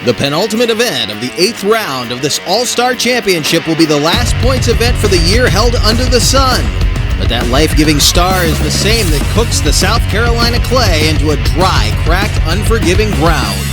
The penultimate event of the 8th round of this All-Star Championship will be the last points event for the year held under the sun. But that life-giving star is the same that cooks the South Carolina clay into a dry, cracked, unforgiving ground.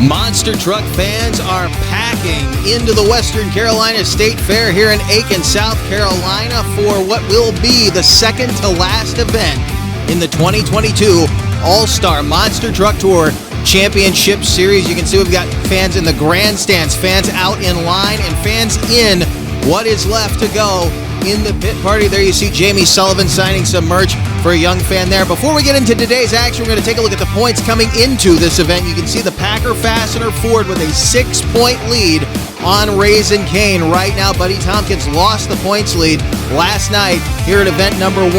Monster truck fans are packing into the Western Carolina State Fair here in Aiken, South Carolina for what will be the second to last event in the 2022 All-Star Monster Truck Tour Championship Series. You can see we've got fans in the grandstands, fans out in line, and fans in what is left to go in the pit party. There you see Jamie Sullivan signing some merch for a young fan there. Before we get into today's action, we're going to take a look at the points coming into this event. You can see the Packer Fastener Ford with a 6-point lead on Raising Cane right now. Buddy Tompkins lost the points lead last night here at event number 1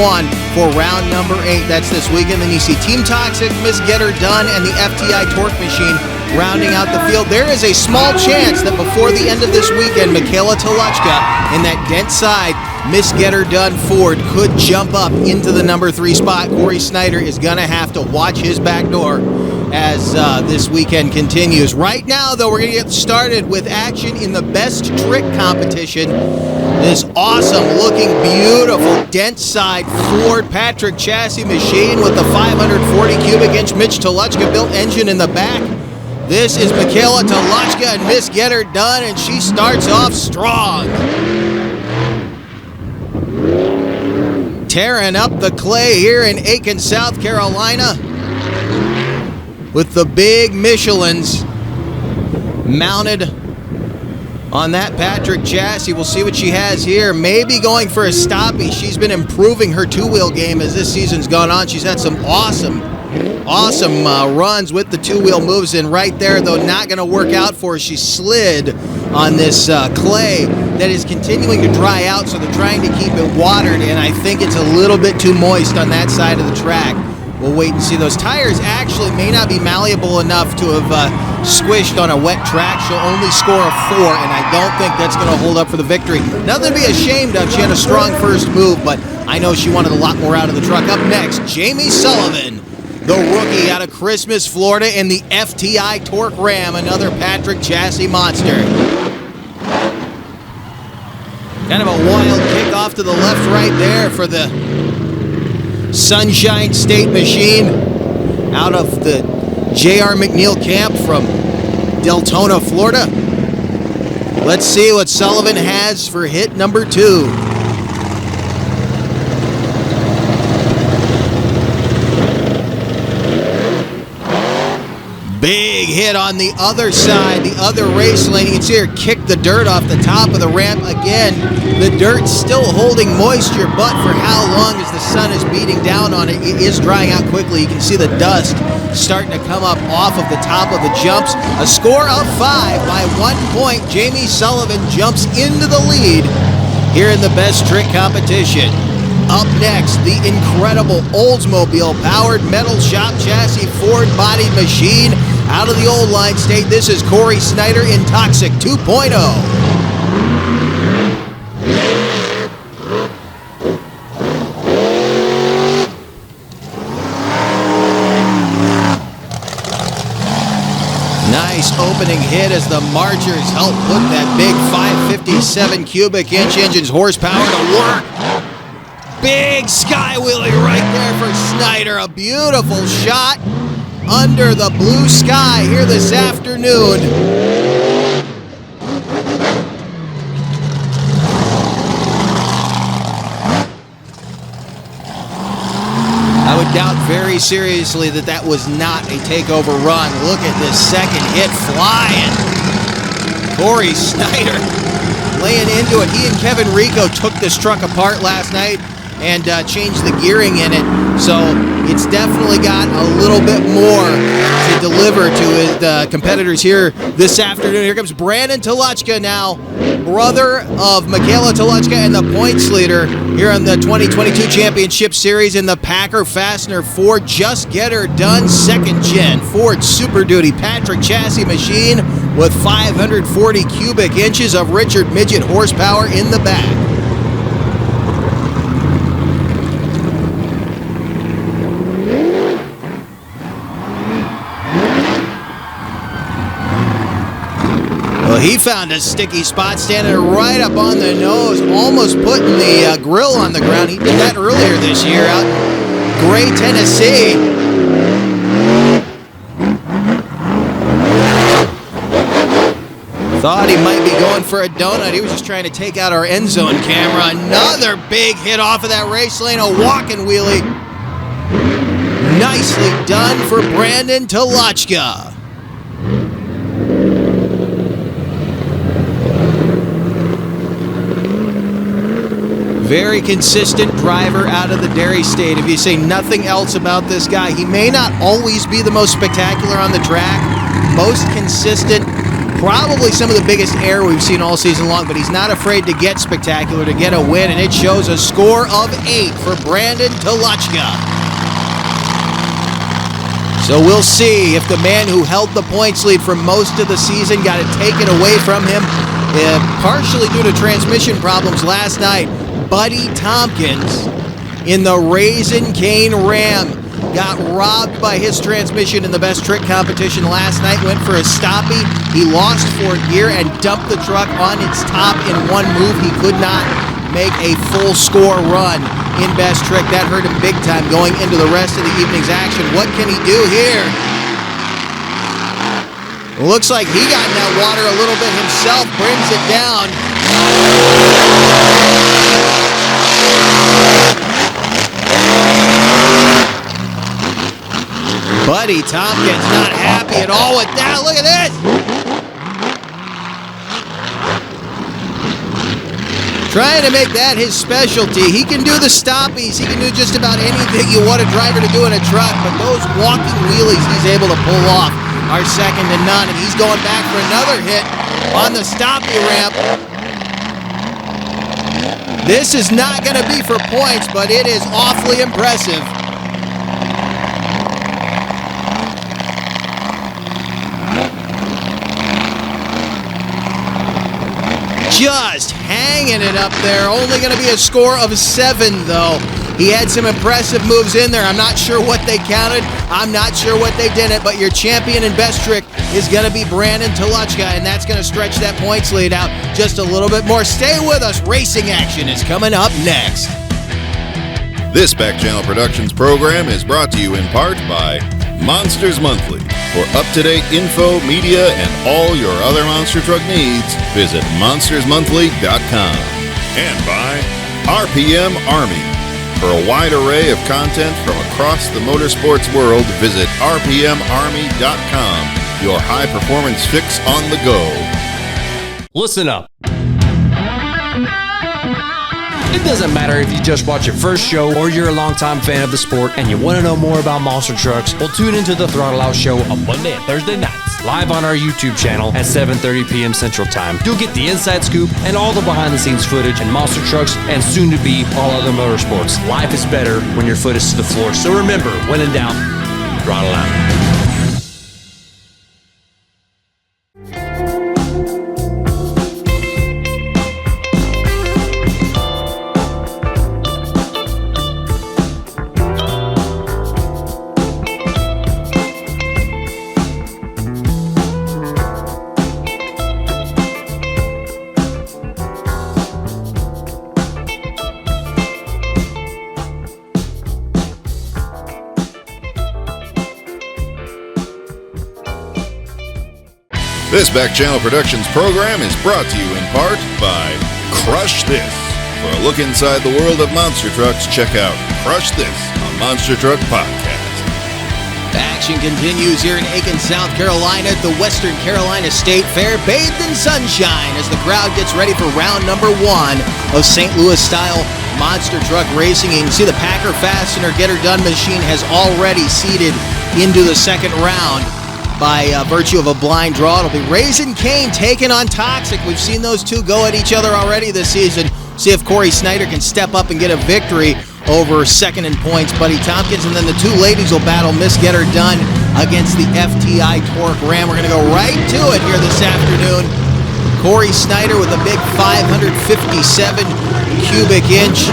for round number 8. That's this weekend. Then you see Team Toxic, Miss Get Her Done, and the FTI Torque Machine rounding out the field. There is a small chance that before the end of this weekend, Michaela Toluchka in that dent side Miss Get Her Done Ford could jump up into the number 3 spot. Corey Snyder is going to have to watch his back door as this weekend continues. Right now, though, we're going to get started with action in the best trick competition. This awesome-looking, beautiful dent-side Ford Patrick chassis machine with the 540 cubic inch Mitch Toluchka-built engine in the back. This is Michaela Toluchka and Miss Get Her Done, and she starts off strong. Tearing up the clay here in Aiken, South Carolina with the big Michelins mounted on that Patrick chassis. We'll see what she has here. Maybe going for a stoppie. She's been improving her two-wheel game as this season's gone on. She's had some awesome runs with the two-wheel moves in right there, though not going to work out for her. She slid on this clay that is continuing to dry out, so they're trying to keep it watered, and I think it's a little bit too moist on that side of the track. We'll wait and see. Those tires actually may not be malleable enough to have squished on a wet track. She'll only score a 4, and I don't think that's going to hold up for the victory. Nothing to be ashamed of. She had a strong first move, but I know she wanted a lot more out of the truck. Up next, Jamie Sullivan, the rookie out of Christmas, Florida, in the FTI Torque Ram, another Patrick chassis monster. Kind of a wild kick off to the left right there for the Sunshine State machine out of the J.R. McNeil camp from Deltona, Florida. Let's see what Sullivan has for hit number 2. Big hit on the other side, the other race lane. You can see her kick the dirt off the top of the ramp again. The dirt's still holding moisture, but for how long as the sun is beating down on it, it is drying out quickly. You can see the dust starting to come up off of the top of the jumps. A score of 5 by 1 point. Jamie Sullivan jumps into the lead here in the best trick competition. Up next, the incredible Oldsmobile-powered metal shop chassis Ford-bodied machine out of the Old Line State. This is Corey Snyder in Toxic 2.0. Nice opening hit as the Marchers help put that big 557 cubic inch engine's horsepower to work. Big sky wheelie right there for Snyder. A beautiful shot under the blue sky here this afternoon. I would doubt very seriously that was not a takeover run. Look at this second hit flying. Corey Snyder laying into it. He and Kevin Rico took this truck apart last night and change the gearing in it. So it's definitely got a little bit more to deliver to the competitors here this afternoon. Here comes Brandon Toluchka now, brother of Michaela Toluchka and the points leader here on the 2022 Championship Series in the Packer Fastener Ford Just Get Her Done second gen Ford Super Duty Patrick chassis machine with 540 cubic inches of Richard Midget horsepower in the back. Well, he found a sticky spot standing right up on the nose, almost putting the grill on the ground. He did that earlier this year out in Gray, Tennessee. Thought he might be going for a donut. He was just trying to take out our end zone camera. Another big hit off of that race lane, a walking wheelie. Nicely done for Brandon Toluchka. Very consistent driver out of the Dairy State. If you say nothing else about this guy, he may not always be the most spectacular on the track, most consistent, probably some of the biggest air we've seen all season long, but he's not afraid to get spectacular, to get a win, and it shows a score of 8 for Brandon Toluchka. So we'll see if the man who held the points lead for most of the season got it taken away from him, partially due to transmission problems last night. Buddy Tompkins in the Raisin Cane Ram got robbed by his transmission in the best trick competition last night, went for a stoppie. He lost 4th gear and dumped the truck on its top in one move. He could not make a full score run in best trick. That hurt him big time going into the rest of the evening's action. What can he do here? Looks like he got in that water a little bit himself, brings it down. Buddy Tompkins not happy at all with that. Look at this. Trying to make that his specialty. He can do the stoppies. He can do just about anything you want a driver to do in a truck, but those walking wheelies he's able to pull off are second to none, and he's going back for another hit on the stoppie ramp. This is not going to be for points, but it is awfully impressive. Just hanging it up there. Only going to be a score of 7, though. He had some impressive moves in there. I'm not sure what they counted. I'm not sure what they didn't, but your champion in best trick is going to be Brandon Toluchka, and that's going to stretch that points lead out just a little bit more. Stay with us. Racing action is coming up next. This Back Channel Productions program is brought to you in part by Monsters Monthly. For up-to-date info, media, and all your other monster truck needs, visit monstersmonthly.com. And by RPM Army. For a wide array of content from across the motorsports world, visit rpmarmy.com. Your high-performance fix on the go. Listen up. It doesn't matter if you just watch your first show or you're a longtime fan of the sport and you want to know more about monster trucks, well, tune into the Throttle Out Show on Monday and Thursday nights, live on our YouTube channel at 7:30 p.m. Central Time. You'll get the inside scoop and all the behind-the-scenes footage in monster trucks and soon-to-be all other motorsports. Life is better when your foot is to the floor. So remember, when in doubt, throttle out. This Back Channel Productions program is brought to you in part by Crush This. For a look inside the world of monster trucks, check out Crush This on Monster Truck Podcast. Action continues here in Aiken, South Carolina at the Western Carolina State Fair, bathed in sunshine as the crowd gets ready for round number 1 of St. Louis-style Monster Truck Racing. You can see the Packer Fastener Get Her Done machine has already seeded into the second round by virtue of a blind draw. It'll be Raising Cane taking on Toxic. We've seen those two go at each other already this season. See if Corey Snyder can step up and get a victory over second in points, Buddy Tompkins. And then the two ladies will battle Miss Get Her Done against the FTI Torque Ram. We're going to go right to it here this afternoon. Corey Snyder with a big 557 cubic inch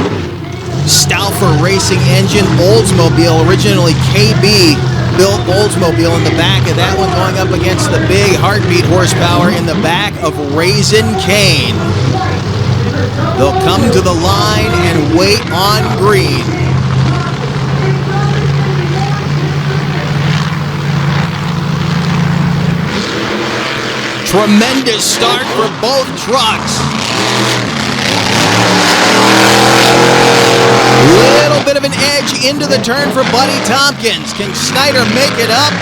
Stauffer Racing engine Oldsmobile, originally KB built Oldsmobile in the back of that one, going up against the big heartbeat horsepower in the back of Raising Cane. They'll come to the line and wait on green. Tremendous start for both trucks. Little bit of an edge into the turn for Buddy Tompkins. Can Snyder make it up?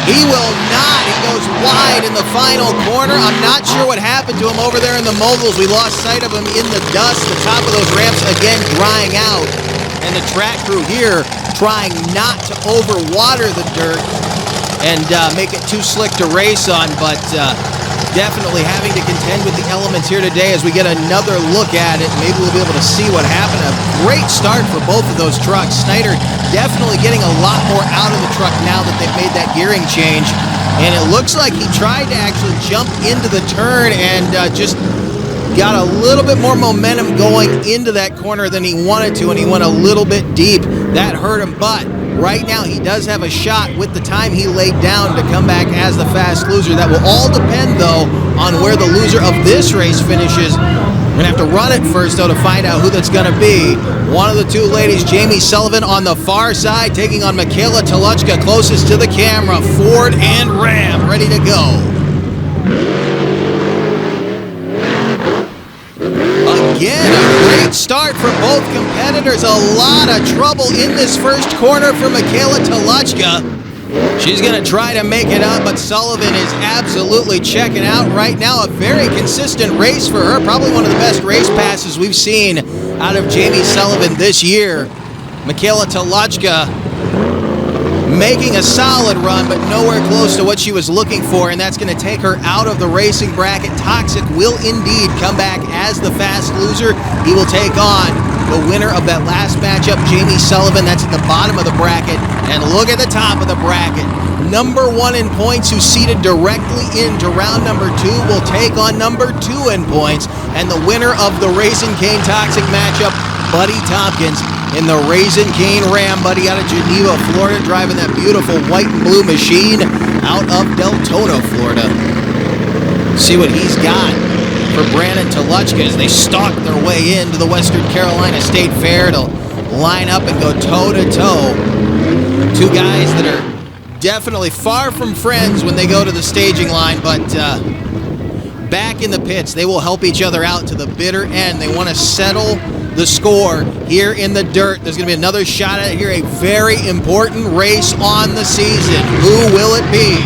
He will not. He goes wide in the final corner. I'm not sure what happened to him over there in the moguls. We lost sight of him in the dust. The top of those ramps again drying out. And the track crew here trying not to overwater the dirt and make it too slick to race on, but definitely having to contend with the elements here today as we get another look at it. Maybe we'll be able to see what happened. A great start for both of those trucks. Snyder definitely getting a lot more out of the truck now that they've made that gearing change. And it looks like he tried to actually jump into the turn and just got a little bit more momentum going into that corner than he wanted to, and he went a little bit deep. That hurt him, but right now he does have a shot with the time he laid down to come back as the fast loser. That will all depend, though, on where the loser of this race finishes. We're going to have to run it first, though, to find out who that's going to be. One of the two ladies, Jamie Sullivan, on the far side, taking on Michaela Toluchka closest to the camera. Ford and Ram ready to go. Again, a great start for both competitors. A lot of trouble in this first corner for Michaela Toluchka. She's going to try to make it up, but Sullivan is absolutely checking out right now. A very consistent race for her. Probably one of the best race passes we've seen out of Jamie Sullivan this year. Michaela Toluchka making a solid run, but nowhere close to what she was looking for, and that's going to take her out of the racing bracket. Toxic will indeed come back as the fast loser. He will take on the winner of that last matchup, Jamie Sullivan. That's at the bottom of the bracket. And look at the top of the bracket. Number 1 in points, who's seated directly into round number 2, will take on number 2 in points. And the winner of the Raising Cane Toxic matchup, Buddy Tompkins, in the Raising Cane Ram. Buddy out of Geneva, Florida, driving that beautiful white and blue machine out of Deltona, Florida. See what he's got for Brandon Toluchka as they stalk their way into the Western Carolina State Fair to line up and go toe-to-toe. Two guys that are definitely far from friends when they go to the staging line, but back in the pits, they will help each other out to the bitter end. They want to settle the score here in the dirt. There's going to be another shot at it here, a very important race on the season. Who will it be?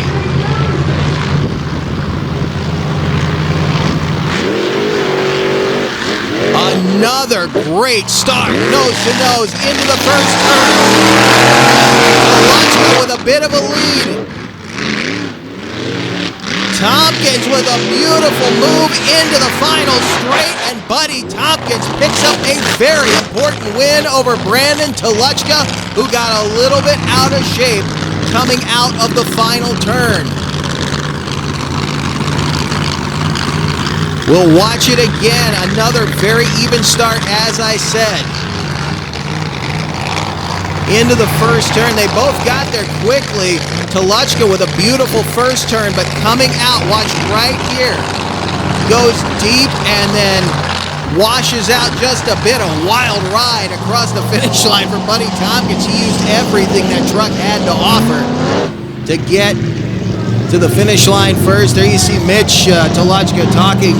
Another great start, nose to nose into the first turn. Toluchka with a bit of a lead. Tompkins with a beautiful move into the final straight, and Buddy Tompkins picks up a very important win over Brandon Toluchka, who got a little bit out of shape coming out of the final turn. We'll watch it again. Another very even start, as I said. Into the first turn. They both got there quickly. Toluchka with a beautiful first turn, but coming out, watch right here. Goes deep and then washes out just a bit. A wild ride across the finish line for Buddy Tompkins. He used everything that truck had to offer to get to the finish line first. There you see Mitch Toluchka talking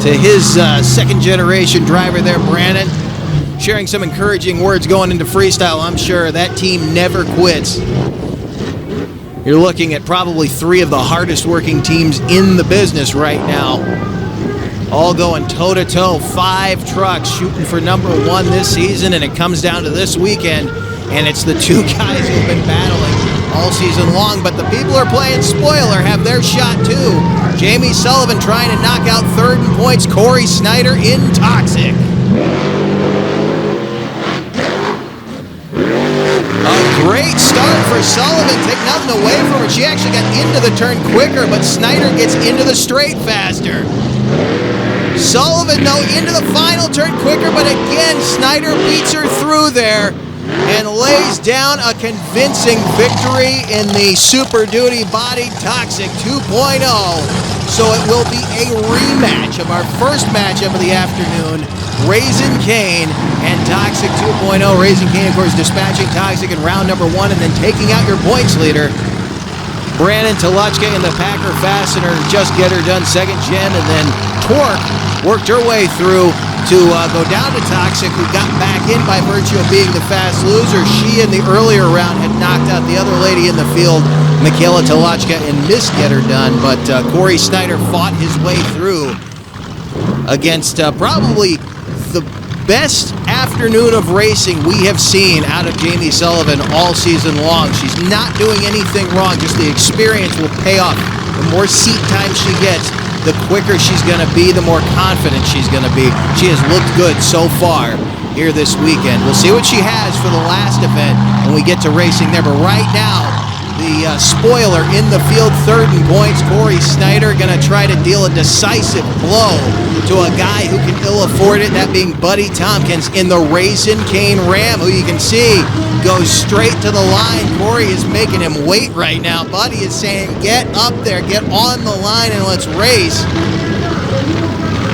to his second generation driver there, Brandon, sharing some encouraging words going into freestyle. I'm sure that team never quits. You're looking at probably 3 of the hardest working teams in the business right now. all going toe-to-toe. 5 trucks shooting for number 1 this season, and it comes down to this weekend, and it's the 2 guys who've been battling all season long, but the people who are playing spoiler have their shot too. Jamie Sullivan trying to knock out third in points, Corey Snyder in Toxic. A great start for Sullivan, take nothing away from her. She actually got into the turn quicker, but Snyder gets into the straight faster. Sullivan, though, into the final turn quicker, but again, Snyder beats her through there and lays down a convincing victory in the Super Duty Body Toxic 2.0. So it will be a rematch of our first matchup of the afternoon, Raising Cane and Toxic 2.0. Raising Cane, of course, dispatching Toxic in round number 1 and then taking out your points leader. Brandon Toluchka in the Packer Fastener, Just Get Her Done second gen, and then Torque worked her way through to go down to Toxic, who got back in by virtue of being the fast loser. She, in the earlier round, had knocked out the other lady in the field, Michaela Toluchka, and missed Get Her Done, but Corey Snyder fought his way through against probably the best afternoon of racing we have seen out of Jamie Sullivan all season long. She's not doing anything wrong, just the experience will pay off. The more seat time she gets, the quicker she's going to be, the more confident she's going to be. She has looked good so far here this weekend. We'll see what she has for the last event when we get to racing there, but right now, the spoiler in the field, third in points, Corey Snyder, going to try to deal a decisive blow to a guy who can ill afford it, that being Buddy Tompkins in the Raising Cane Ram, who you can see goes straight to the line. Corey is making him wait right now. Buddy is saying, get up there, get on the line, and let's race.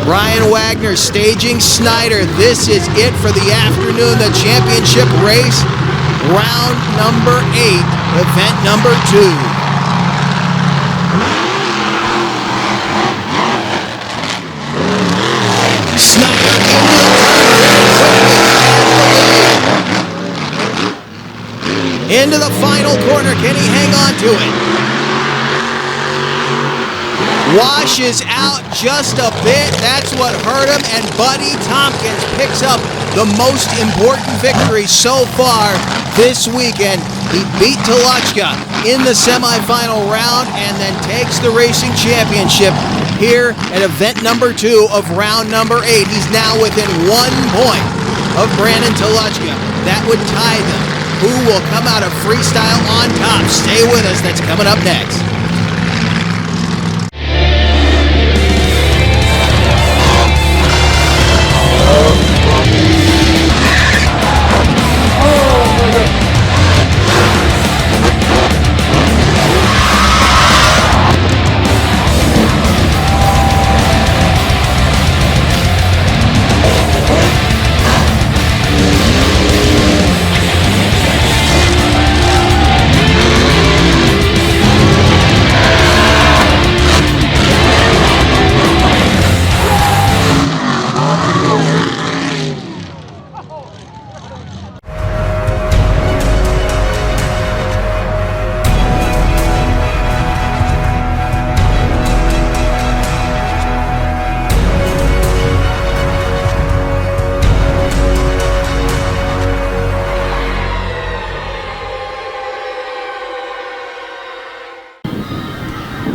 Ryan Wagner staging Snyder. This is it for the afternoon, the championship race. Round number 8, event number 2. Snyder into the final corner. Can he hang on to it? Washes out just a bit. That's what hurt him. And Buddy Tompkins picks up the most important victory so far this weekend. He beat Toluchka in the semifinal round and then takes the racing championship here at event number 2 of round number 8. He's now within 1 point of Brandon Toluchka. That would tie them. Who will come out of freestyle on top? Stay with us. That's coming up next.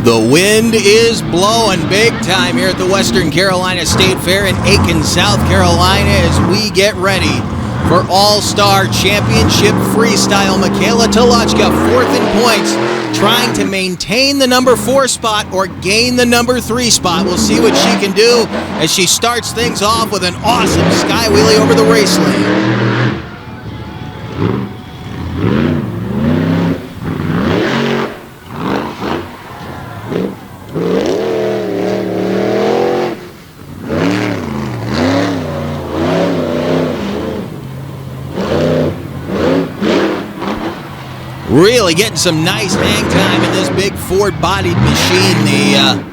The wind is blowing big time here at the Western Carolina State Fair in Aiken, South Carolina, as we get ready for All-Star Championship Freestyle. Michaela Toluchka, 4th in points, trying to maintain the number 4 spot or gain the number 3 spot. We'll see what she can do as she starts things off with an awesome sky wheelie over the race lane. Really getting some nice hang time in this big Ford-bodied machine. The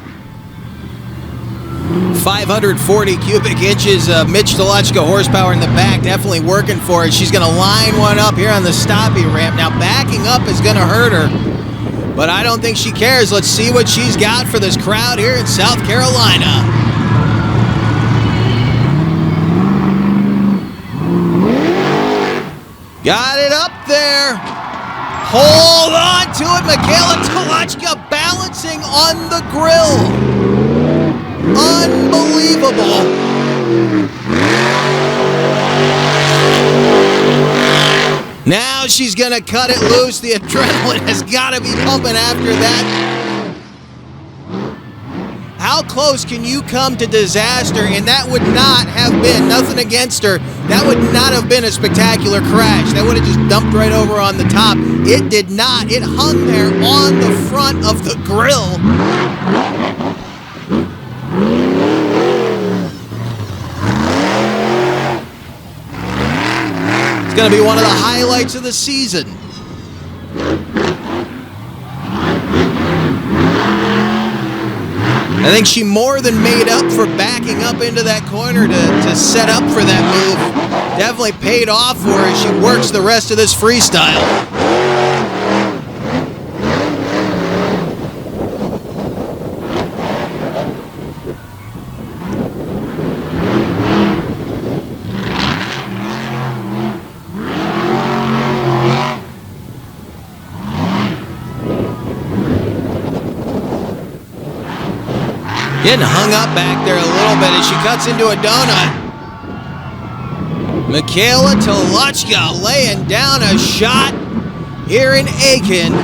540 cubic inches of Mitch Toluchka horsepower in the back, definitely working for her. She's going to line one up here on the stoppie ramp. Now backing up is going to hurt her, but I don't think she cares. Let's see what she's got for this crowd here in South Carolina. Got it up there. Hold on to it. Michaela Tolochka balancing on the grill. Unbelievable. Now she's going to cut it loose. The adrenaline has got to be pumping after that. How close can you come to disaster? And that would not have been, nothing against her, that would not have been a spectacular crash. That would have just dumped right over on the top. It did not. It hung there on the front of the grill. It's going to be one of the highlights of the season. I think she more than made up for backing up into that corner to set up for that move. Definitely paid off for her as she works the rest of this freestyle. Getting hung up back there a little bit as she cuts into a donut. Michaela Tolochka laying down a shot here in Aiken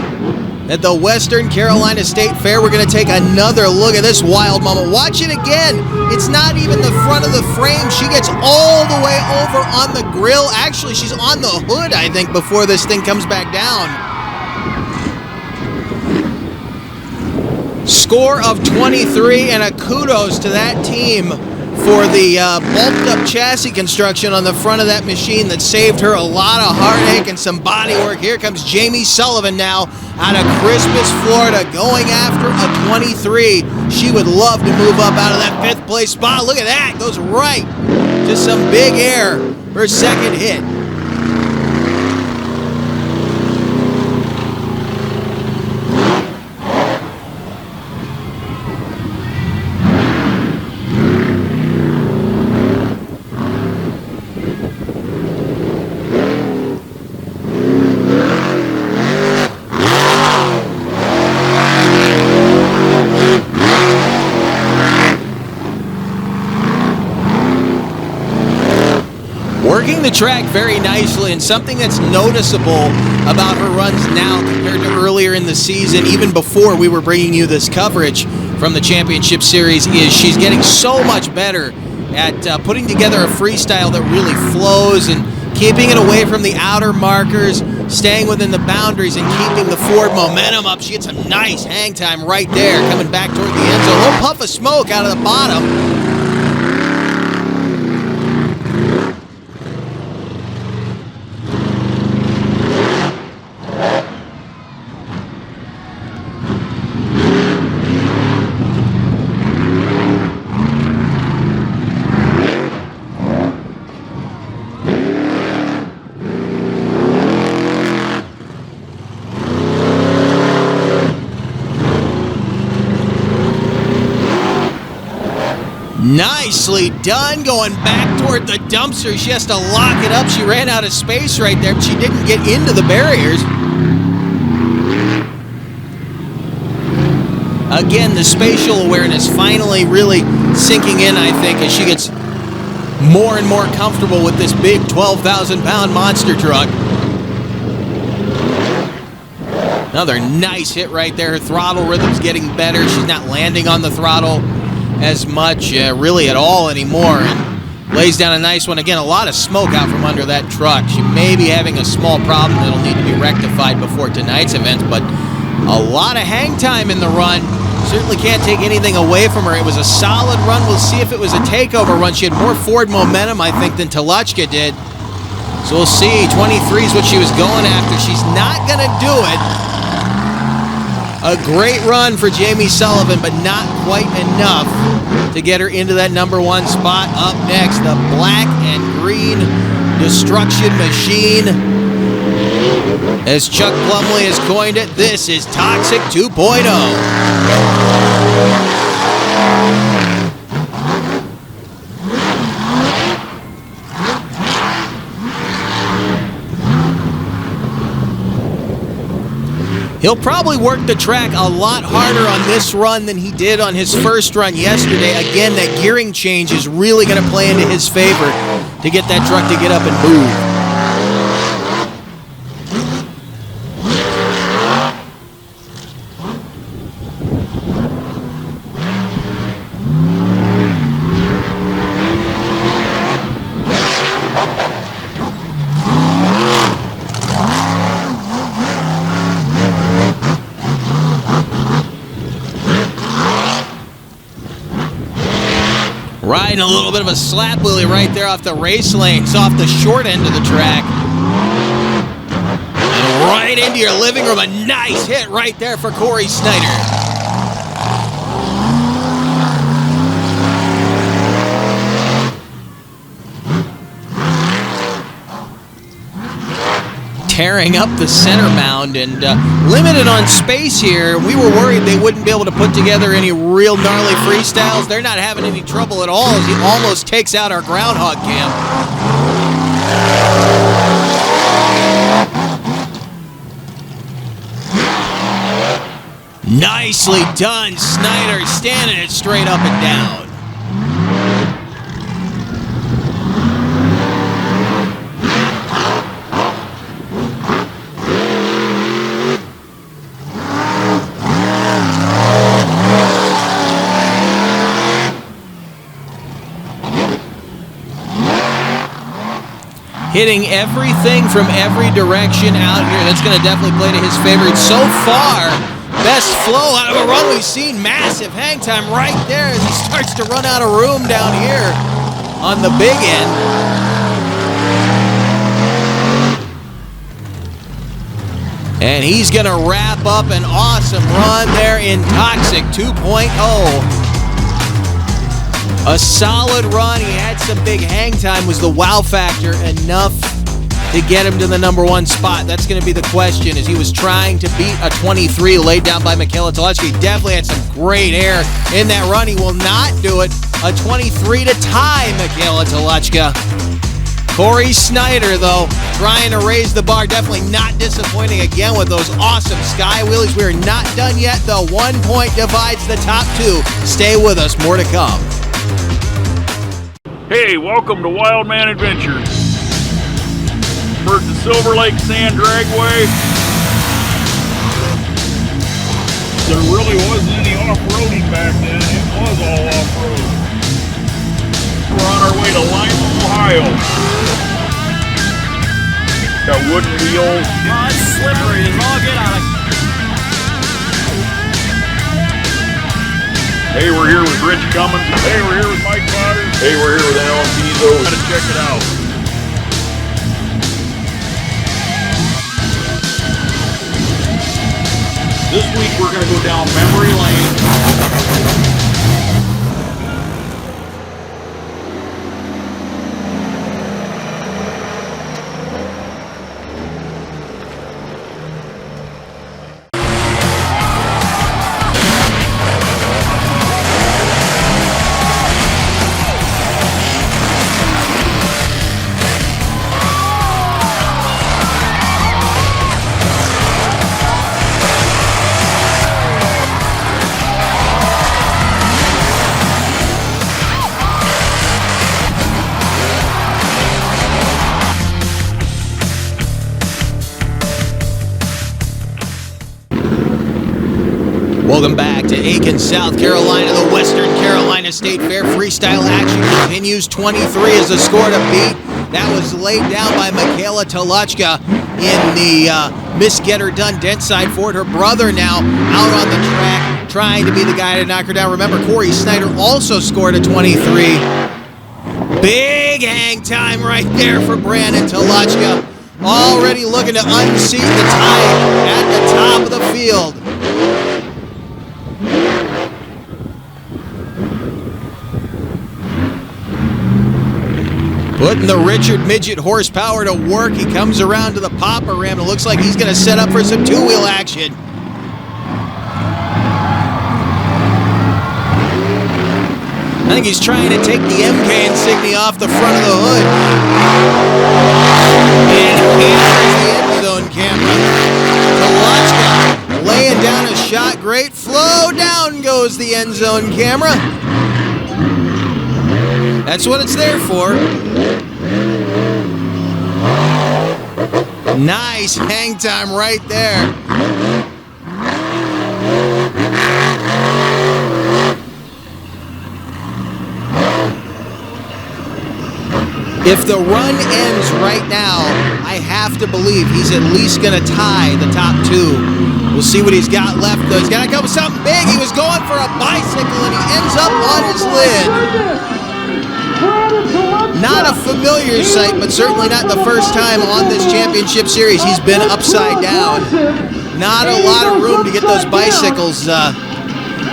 at the Western Carolina State Fair. We're going to take another look at this wild moment. Watch it again. It's not even the front of the frame. She gets all the way over on the grill. Actually, she's on the hood, I think, before this thing comes back down. Score of 23, and a kudos to that team for the bulked up chassis construction on the front of that machine that saved her a lot of heartache and some body work. Here comes Jamie Sullivan now out of Crispus, Florida, going after a 23. She would love to move up out of that 5th place spot. Look at that, goes right to some big air. Her second hit. Working the track very nicely, and something that's noticeable about her runs now compared to earlier in the season, even before we were bringing you this coverage from the championship series, is she's getting so much better at putting together a freestyle that really flows and keeping it away from the outer markers, staying within the boundaries and keeping the forward momentum up. She gets some nice hang time right there, coming back toward the end zone. A little puff of smoke out of the bottom. Nicely done, going back toward the dumpster. She has to lock it up. She ran out of space right there, but she didn't get into the barriers. Again, the spatial awareness finally really sinking in, I think, as she gets more and more comfortable with this big 12,000-pound monster truck. Another nice hit right there. Her throttle rhythm's getting better. She's not landing on the throttle as much, really at all anymore, and lays down a nice one. Again, a lot of smoke out from under that truck. She may be having a small problem that'll need to be rectified before tonight's event, but a lot of hang time in the run. Certainly can't take anything away from her. It was a solid run. We'll see if it was a takeover run. She had more forward momentum, I think, than Tolochka did. So we'll see. 23 is what she was going after. She's not going to do it. A great run for Jamie Sullivan, but not quite enough to get her into that #1 spot. Up next, the black and green destruction machine. As Chuck Plumley has coined it, this is Toxic 2.0. He'll probably work the track a lot harder on this run than he did on his first run yesterday. Again, that gearing change is really going to play into his favor to get that truck to get up and move. Riding a little bit of a slap wheelie right there off the race lanes, off the short end of the track. And right into your living room, a nice hit right there for Corey Snyder. Tearing up the center mound and limited on space here. We were worried they wouldn't be able to put together any real gnarly freestyles. They're not having any trouble at all as he almost takes out our groundhog cam. Nicely done, Snyder standing it straight up and down. Hitting everything from every direction out here. That's going to definitely play to his favor. So far, best flow out of a run we've seen. Massive hang time right there as he starts to run out of room down here on the big end. And he's going to wrap up an awesome run there in Toxic 2.0. A solid run. He had some big hang time. Was the wow factor enough to get him to the number one spot? That's going to be the question, as he was trying to beat a 23 laid down by Michaela Toluchka. He definitely had some great air in that run. He will not do it. A 23 to tie Michaela Toluchka. Corey Snyder, though, trying to raise the bar. Definitely not disappointing again with those awesome sky wheelies. We are not done yet, though. 1 point divides the top two. Stay with us. More to come. Hey, welcome to Wild Man Adventures. For the Silver Lake Sand Dragway, there really wasn't any off-roading back then. It was all off-road. We're on our way to Lima, Ohio. Got wooden wheels. Oh, it's slippery as all get out. Hey, we're here with Rich Cummins. Hey, we're here with Mike Potter. Hey, we're here with Alan Pizzo. Gotta check it out. This week we're gonna go down memory lane. Welcome back to Aiken, South Carolina. The Western Carolina State Fair freestyle action continues. 23 is the score to beat. That was laid down by Michaela Toluchka in the Miss Get Her Done dent side Ford. Her brother now out on the track trying to be the guy to knock her down. Remember, Corey Snyder also scored a 23. Big hang time right there for Brandon Toluchka. Already looking to unseat the tie at the top of the field. Putting the Richard Midget horsepower to work. He comes around to the popper ram. It looks like he's going to set up for some two-wheel action. I think he's trying to take the MK insignia off the front of the hood. And here's the end zone camera. Toluchka not great flow. Down goes the end zone camera. That's what it's there for. Nice hang time right there. If the run ends right now, I have to believe he's at least going to tie the top two. We'll see what he's got left, though. He's got to come with something big. He was going for a bicycle, and he ends up on his lid. Not a familiar sight, but certainly not the first time on this championship series he's been upside down. Not a lot of room to get those bicycles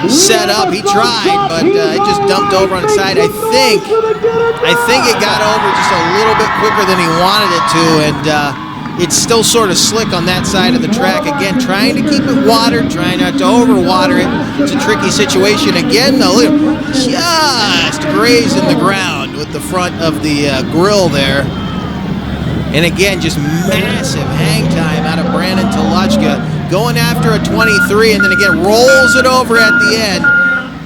set up. He tried, but it just dumped over on the side. I think it got over just a little bit quicker than he wanted it to, and it's still sort of slick on that side of the track. Again, trying to keep it watered, trying not to overwater it. It's a tricky situation. Again, though, just grazing the ground with the front of the grill there. And again, just massive hang time out of Brandon Toluchka. Going after a 23, and then again rolls it over at the end.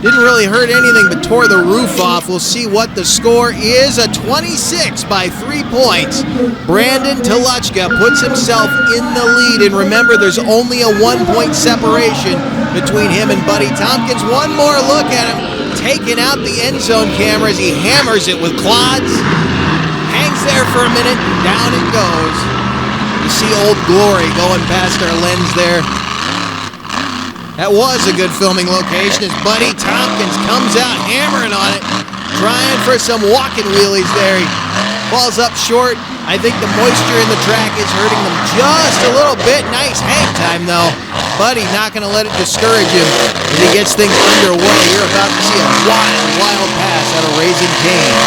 Didn't really hurt anything but tore the roof off. We'll see what the score is. A 26 by 3 points. Brandon Toluchka puts himself in the lead. And remember, there's only a 1-point separation between him and Buddy Tompkins. One more look at him taking out the end zone camera as he hammers it with clods. Hangs there for a minute. Down it goes. You see Old Glory going past our lens there. That was a good filming location as Buddy Tompkins comes out hammering on it, trying for some walking wheelies there. He falls up short. I think the moisture in the track is hurting them just a little bit. Nice hang time, though. Buddy not going to let it discourage him as he gets things underway. You're about to see a wild pass out of Raising Cane.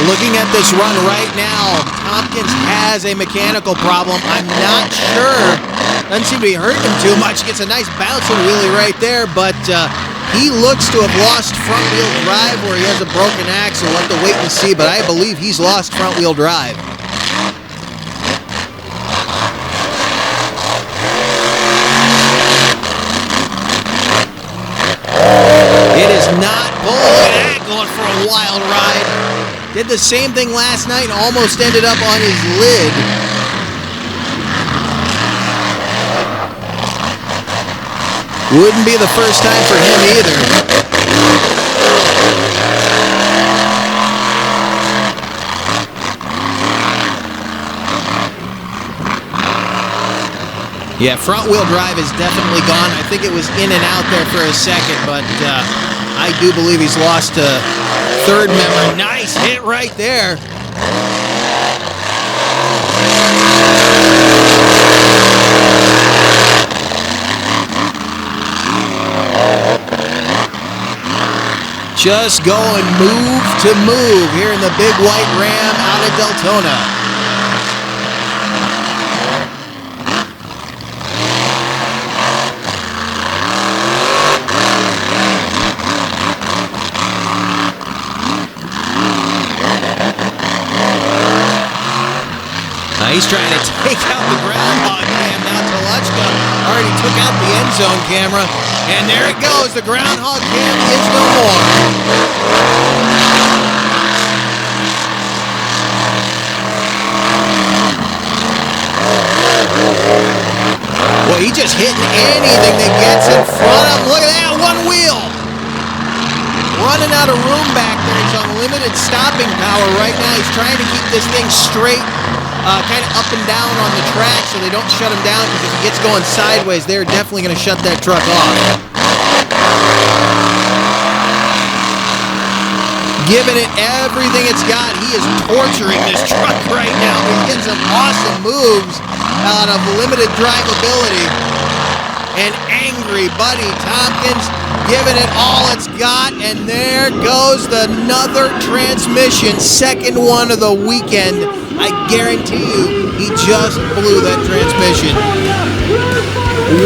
Looking at this run right now, Tompkins has a mechanical problem. I'm not sure. Doesn't seem to be hurting him too much. Gets a nice bouncing wheelie right there, but he looks to have lost front-wheel drive where he has a broken axle. We'll have to wait and see, but I believe he's lost front-wheel drive. It is not pulling. Going for a wild ride. Did the same thing last night and almost ended up on his lid. Wouldn't be the first time for him either. Yeah, front wheel drive is definitely gone. I think it was in and out there for a second, but I do believe he's lost a third member. Nice hit right there. Just going move to move here in the big white Ram out of Deltona. He's trying to take out the groundhog cam. Now Toluchka already took out the end zone camera. And there it goes. The groundhog cam is no more. Well, he just hitting anything that gets in front of him. Look at that, one wheel. Running out of room back there. He's on limited stopping power right now. He's trying to keep this thing straight. Kind of up and down on the track so they don't shut him down, because if he gets going sideways, they're definitely going to shut that truck off. Giving it everything it's got. He is torturing this truck right now. He's getting some awesome moves out of limited drivability. And angry Buddy Tompkins giving it all it's got, and there goes another transmission, second one of the weekend. I guarantee you, he just blew that transmission.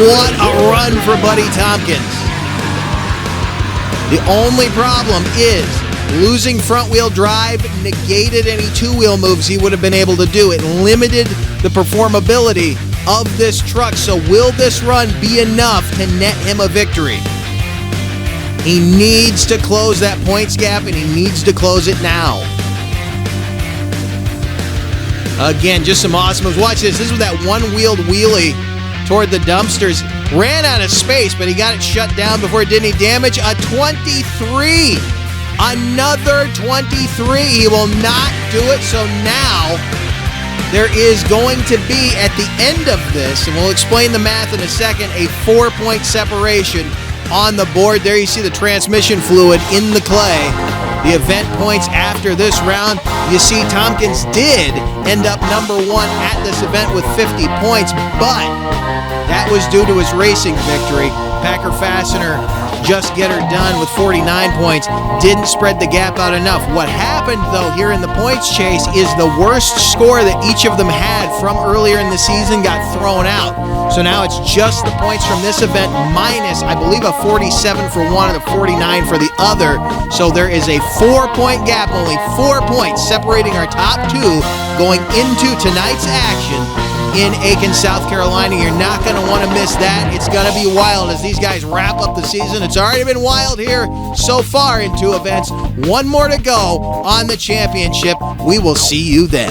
What a run for Buddy Tompkins. The only problem is losing front-wheel drive negated any two-wheel moves he would have been able to do. It limited the performability of this truck. So will this run be enough to net him a victory? He needs to close that points gap, and he needs to close it now. Again, just some awesome moves. Watch this. This was that one-wheeled wheelie toward the dumpsters. Ran out of space, but he got it shut down before it did any damage. A 23. Another 23. He will not do it. So now there is going to be, at the end of this, and we'll explain the math in a second, a 4-point separation on the board. There you see the transmission fluid in the clay. The event points after this round. You see Tompkins did end up number 1 at this event with 50 points, but that was due to his racing victory. Packer Fastener just get her done with 49 points. Didn't spread the gap out enough. What happened, though, here in the points chase is the worst score that each of them had from earlier in the season got thrown out. So now it's just the points from this event minus, I believe, a 47 for one and a 49 for the other. So there is a 4-point gap, only 4 points separating our top 2 going into tonight's action in Aiken, South Carolina. You're not going to want to miss that. It's going to be wild as these guys wrap up the season. It's already been wild here so far in 2 events. 1 more to go on the championship. We will see you then.